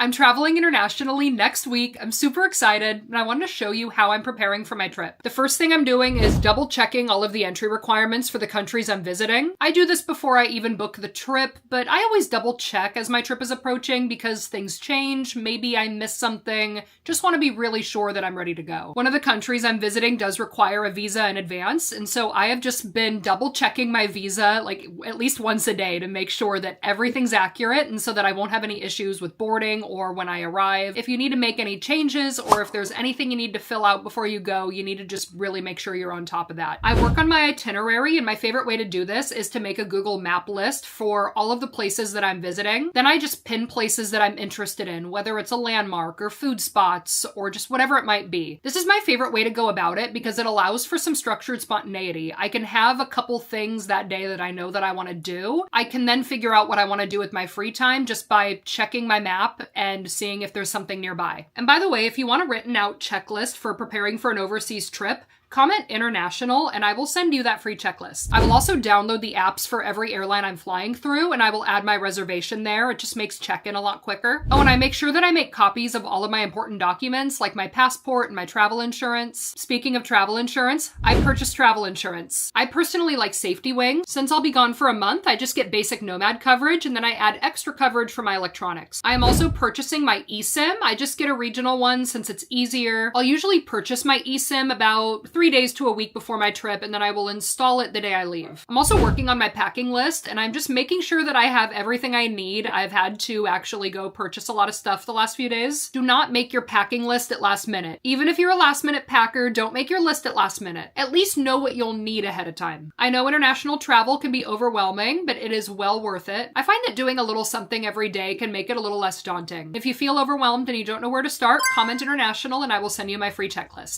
I'm traveling internationally next week. I'm super excited, and I wanted to show you how I'm preparing for my trip. The first thing I'm doing is double checking all of the entry requirements for the countries I'm visiting. I do this before I even book the trip, but I always double check as my trip is approaching because things change, maybe I miss something, just want to be really sure that I'm ready to go. One of the countries I'm visiting does require a visa in advance, and so I have just been double checking my visa like at least once a day to make sure that everything's accurate and so that I won't have any issues with boarding or when I arrive. If you need to make any changes or if there's anything you need to fill out before you go, you need to just really make sure you're on top of that. I work on my itinerary, and my favorite way to do this is to make a Google map list for all of the places that I'm visiting. Then I just pin places that I'm interested in, whether it's a landmark or food spots or just whatever it might be. This is my favorite way to go about it because it allows for some structured spontaneity. I can have a couple things that day that I know that I want to do. I can then figure out what I want to do with my free time just by checking my map and seeing if there's something nearby. And by the way, if you want a written out checklist for preparing for an overseas trip, comment international and I will send you that free checklist. I will also download the apps for every airline I'm flying through and I will add my reservation there. It just makes check-in a lot quicker. Oh, and I make sure that I make copies of all of my important documents like my passport and my travel insurance. Speaking of travel insurance, I purchased travel insurance. I personally like Safety Wing. Since I'll be gone for a month, I just get basic Nomad coverage and then I add extra coverage for my electronics. I am also purchasing my eSIM. I just get a regional one since it's easier. I'll usually purchase my eSIM about 3 days to a week before my trip, and then I will install it the day I leave. I'm also working on my packing list, and I'm just making sure that I have everything I need. I've had to actually go purchase a lot of stuff the last few days. Do not make your packing list at last minute. Even if you're a last minute packer, don't make your list at last minute. At least know what you'll need ahead of time. I know international travel can be overwhelming, but it is well worth it. I find that doing a little something every day can make it a little less daunting. If you feel overwhelmed and you don't know where to start, comment international and I will send you my free checklist.